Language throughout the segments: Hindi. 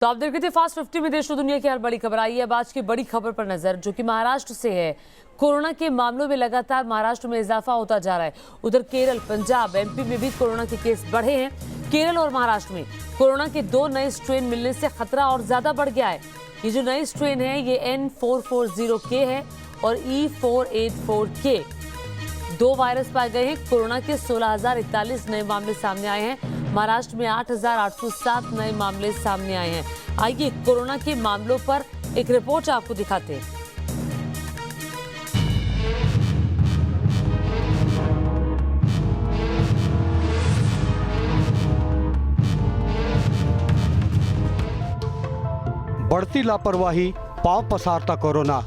तो आप देख रहे थे फास्ट 50 में देश और दुनिया की हर बड़ी खबर आई है। अब आज की बड़ी खबर पर नजर, जो कि महाराष्ट्र से है। कोरोना के मामलों में लगातार महाराष्ट्र में इजाफा होता जा रहा है। उधर केरल, पंजाब, एमपी में भी कोरोना के केस बढ़े हैं। केरल और महाराष्ट्र में कोरोना के 2 नए स्ट्रेन मिलने से खतरा और ज्यादा बढ़ गया है। ये जो नई स्ट्रेन है ये N440K है और E484K। 2 वायरस पाए गए हैं। कोरोना के 16,041 नए मामले सामने आए हैं। महाराष्ट्र में 8,807 नए मामले सामने आए हैं। आइए कोरोना के मामलों पर एक रिपोर्ट आपको दिखाते हैं। बढ़ती लापरवाही, पांव पसारता कोरोना।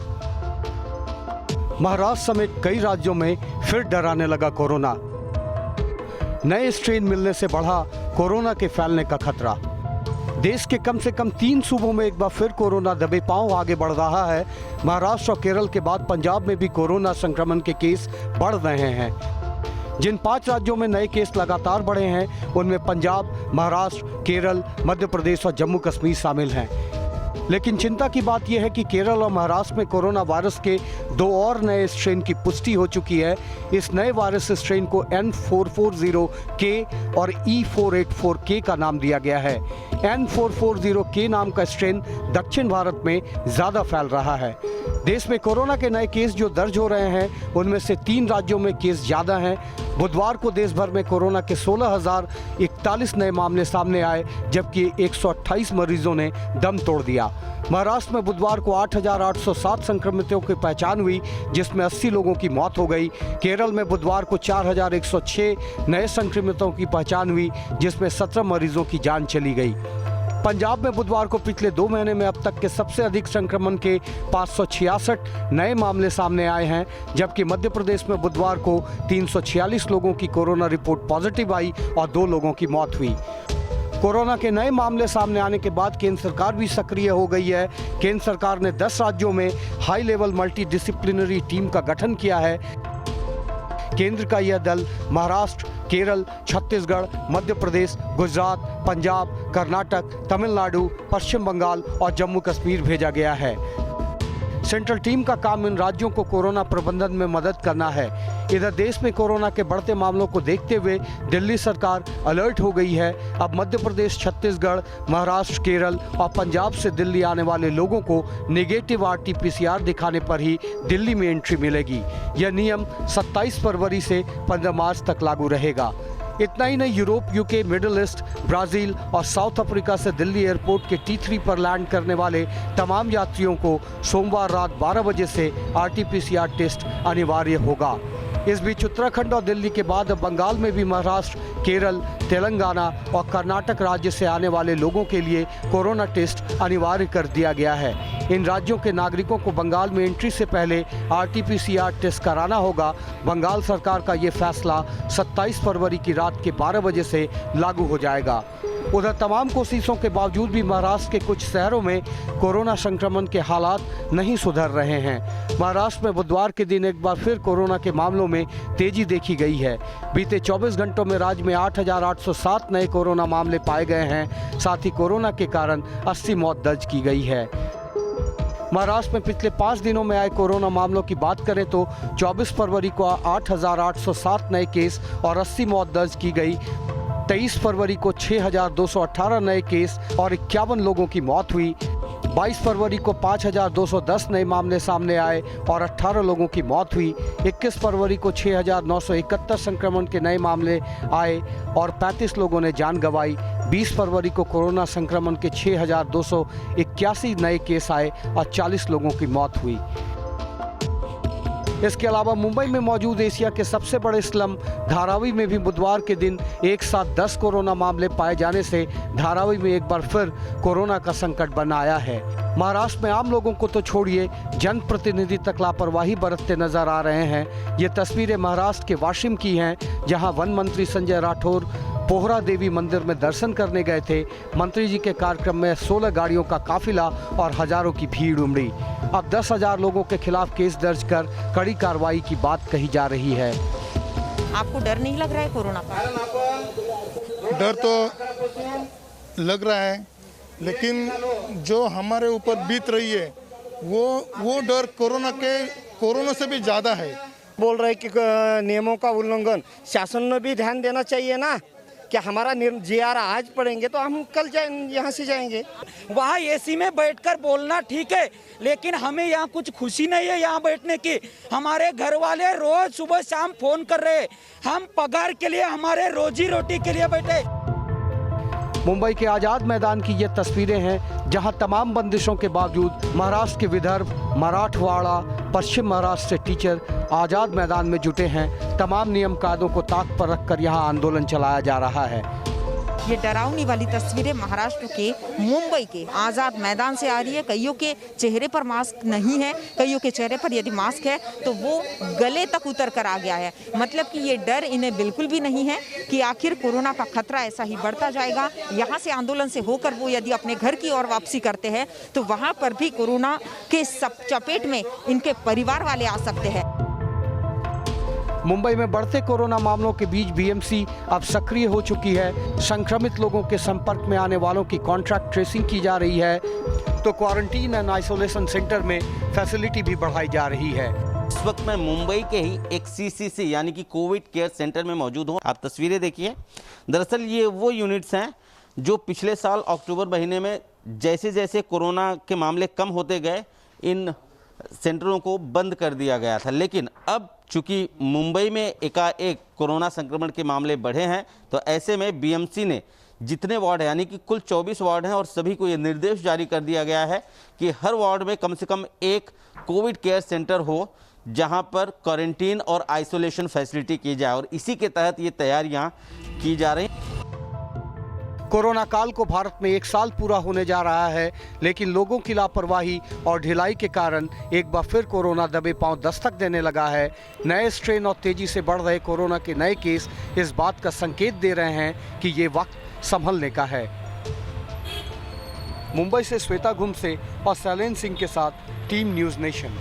महाराष्ट्र समेत कई राज्यों में फिर डराने लगा कोरोना। नए स्ट्रेन मिलने से बढ़ा कोरोना के फैलने का खतरा। देश के कम से कम 3 सूबों में एक बार फिर कोरोना दबे पांव आगे बढ़ रहा है। महाराष्ट्र और केरल के बाद पंजाब में भी कोरोना संक्रमण के केस बढ़ रहे हैं। जिन 5 राज्यों में नए केस लगातार बढ़े हैं उनमें पंजाब, महाराष्ट्र, केरल, मध्य प्रदेश और जम्मू कश्मीर शामिल हैं। लेकिन चिंता की बात यह है कि केरल और महाराष्ट्र में कोरोना वायरस के 2 और नए स्ट्रेन की पुष्टि हो चुकी है। इस नए वायरस स्ट्रेन को N440K और E484K का नाम दिया गया है। N440K नाम का स्ट्रेन दक्षिण भारत में ज़्यादा फैल रहा है। देश में कोरोना के नए केस जो दर्ज हो रहे हैं उनमें से 3 राज्यों में केस ज़्यादा हैं। बुधवार को देश भर में कोरोना के 16,041 नए मामले सामने आए, जबकि 128 मरीजों ने दम तोड़ दिया। महाराष्ट्र में बुधवार को 8,807 संक्रमितों की पहचान हुई, जिसमें 80 लोगों की मौत हो गई। केरल में बुधवार को 4,106 नए संक्रमितों की पहचान हुई, जिसमें 17 मरीजों की जान चली गई। पंजाब में बुधवार को पिछले 2 महीने में अब तक के सबसे अधिक संक्रमण के 566 नए मामले सामने आए हैं, जबकि मध्य प्रदेश में बुधवार को 346 लोगों की कोरोना रिपोर्ट पॉजिटिव आई और 2 लोगों की मौत हुई। कोरोना के नए मामले सामने आने के बाद केंद्र सरकार भी सक्रिय हो गई है। केंद्र सरकार ने 10 राज्यों में high level multi disciplinary team का गठन किया है। केंद्र का यह दल महाराष्ट्र, केरल, छत्तीसगढ़, मध्य प्रदेश, गुजरात, पंजाब, कर्नाटक, तमिलनाडु, पश्चिम बंगाल और जम्मू कश्मीर भेजा गया है। सेंट्रल टीम का काम इन राज्यों को कोरोना प्रबंधन में मदद करना है। इधर देश में कोरोना के बढ़ते मामलों को देखते हुए दिल्ली सरकार अलर्ट हो गई है। अब मध्य प्रदेश, छत्तीसगढ़, महाराष्ट्र, केरल और पंजाब से दिल्ली आने वाले लोगों को नेगेटिव RT-PCR दिखाने पर ही दिल्ली में एंट्री मिलेगी। यह नियम 27 फरवरी से 15 मार्च तक लागू रहेगा। इतना ही नहीं, Europe, UK, middle east, Brazil और साउथ अफ्रीका से दिल्ली एयरपोर्ट के T3 पर लैंड करने वाले तमाम यात्रियों को सोमवार रात 12 बजे से RT-PCR टेस्ट अनिवार्य होगा। इस बीच उत्तराखंड और दिल्ली के बाद अब बंगाल में भी महाराष्ट्र, केरल, तेलंगाना और कर्नाटक राज्य से आने वाले लोगों के लिए कोरोना टेस्ट अनिवार्य कर दिया गया है। इन राज्यों के नागरिकों को बंगाल में एंट्री से पहले RT-PCR टेस्ट कराना होगा। बंगाल सरकार का ये फैसला 27 फरवरी की रात के 12 बजे से लागू हो जाएगा। उधर तमाम कोशिशों के बावजूद भी महाराष्ट्र के कुछ शहरों में कोरोना संक्रमण के हालात नहीं सुधर रहे हैं। महाराष्ट्र में बुधवार के दिन एक बार फिर कोरोना के मामलों में तेजी देखी गई है। बीते 24 घंटों में राज्य में 8,807 नए कोरोना मामले पाए गए हैं। साथ ही कोरोना के कारण 80 मौत दर्ज की गई है। महाराष्ट्र में पिछले 5 दिनों में आए कोरोना मामलों की बात करें तो 24 फरवरी को 8,807 नए केस और 80 मौत दर्ज की गई। 23 फरवरी को 6,218 नए केस और 51 लोगों की मौत हुई। 22 फरवरी को 5,210 नए मामले सामने आए और 18 लोगों की मौत हुई। 21 फरवरी को 6,971 संक्रमण के नए मामले आए और 35 लोगों ने जान गंवाई। 20 फरवरी को कोरोना संक्रमण के 6,281 नए केस आए और 40 लोगों की मौत हुई। इसके अलावा मुंबई में मौजूद एशिया के सबसे बड़े स्लम धारावी में भी बुधवार के दिन एक साथ 10 कोरोना मामले पाए जाने से धारावी में एक बार फिर कोरोना का संकट बन आया है। महाराष्ट्र में आम लोगों को तो छोड़िए, जनप्रतिनिधि तक लापरवाही बरतते नजर आ रहे हैं। ये तस्वीरें महाराष्ट्र के वाशिम की हैं, जहां वन मंत्री संजय राठौर पोहरा देवी मंदिर में दर्शन करने गए थे। मंत्री जी के कार्यक्रम में 16 गाड़ियों का काफिला और हजारों की भीड़ उमड़ी। अब 10,000 लोगों के खिलाफ केस दर्ज कर कड़ी कार्रवाई की बात कही जा रही है। आपको डर नहीं लग रहा है कोरोना का? डर तो लग रहा है, लेकिन जो हमारे ऊपर बीत रही है वो डर कोरोना से भी ज़्यादा है। बोल रहे कि नियमों का उल्लंघन, शासन ने भी ध्यान देना चाहिए ना कि हमारा GR आज पढ़ेंगे तो हम कल यहाँ से जाएंगे। वहाँ एसी में बैठकर बोलना ठीक है, लेकिन हमें यहाँ कुछ खुशी नहीं है यहाँ बैठने की। हमारे घर वाले रोज सुबह शाम फोन कर रहे हैं, हम पगार के लिए, हमारे रोजी रोटी के लिए बैठे। मुंबई के आज़ाद मैदान की ये तस्वीरें हैं जहां तमाम बंदिशों के बावजूद महाराष्ट्र के विदर्भ, मराठवाड़ा, पश्चिम महाराष्ट्र से टीचर आज़ाद मैदान में जुटे हैं। तमाम नियम कायदों को ताक पर रखकर यहां आंदोलन चलाया जा रहा है। ये डरावनी वाली तस्वीरें महाराष्ट्र के मुंबई के आज़ाद मैदान से आ रही है। कईयों के चेहरे पर मास्क नहीं है, कईयों के चेहरे पर यदि मास्क है तो वो गले तक उतर कर आ गया है। मतलब कि ये डर इन्हें बिल्कुल भी नहीं है कि आखिर कोरोना का खतरा ऐसा ही बढ़ता जाएगा। यहाँ से आंदोलन से होकर वो यदि अपने घर की ओर वापसी करते हैं तो वहाँ पर भी कोरोना के चपेट में इनके परिवार वाले आ सकते हैं। मुंबई में बढ़ते कोरोना मामलों के बीच बीएमसी अब सक्रिय हो चुकी है। संक्रमित लोगों के संपर्क में आने वालों की कॉन्ट्रैक्ट ट्रेसिंग की जा रही है, तो क्वारंटीन एंड आइसोलेशन सेंटर में फैसिलिटी भी बढ़ाई जा रही है। इस वक्त मैं मुंबई के ही एक सीसीसी यानी कि कोविड केयर सेंटर में मौजूद हूँ। आप तस्वीरें देखिए। दरअसल ये वो यूनिट्स हैं जो पिछले साल अक्टूबर महीने में जैसे जैसे कोरोना के मामले कम होते गए, इन सेंटरों को बंद कर दिया गया था। लेकिन अब चूंकि मुंबई में एकाएक कोरोना संक्रमण के मामले बढ़े हैं, तो ऐसे में बीएमसी ने जितने वार्ड हैं, यानी कि कुल 24 वार्ड हैं, और सभी को ये निर्देश जारी कर दिया गया है कि हर वार्ड में कम से कम एक कोविड केयर सेंटर हो जहां पर क्वारंटीन और आइसोलेशन फैसिलिटी की जाए, और इसी के तहत ये तैयारियां की जा रही हैं। कोरोना काल को भारत में 1 साल पूरा होने जा रहा है, लेकिन लोगों की लापरवाही और ढिलाई के कारण एक बार फिर कोरोना दबे पांव दस्तक देने लगा है। नए स्ट्रेन और तेजी से बढ़ रहे कोरोना के नए केस इस बात का संकेत दे रहे हैं कि ये वक्त संभलने का है। मुंबई से श्वेता घुमसे और शैलेंद्र सिंह के साथ टीम न्यूज़ नेशन।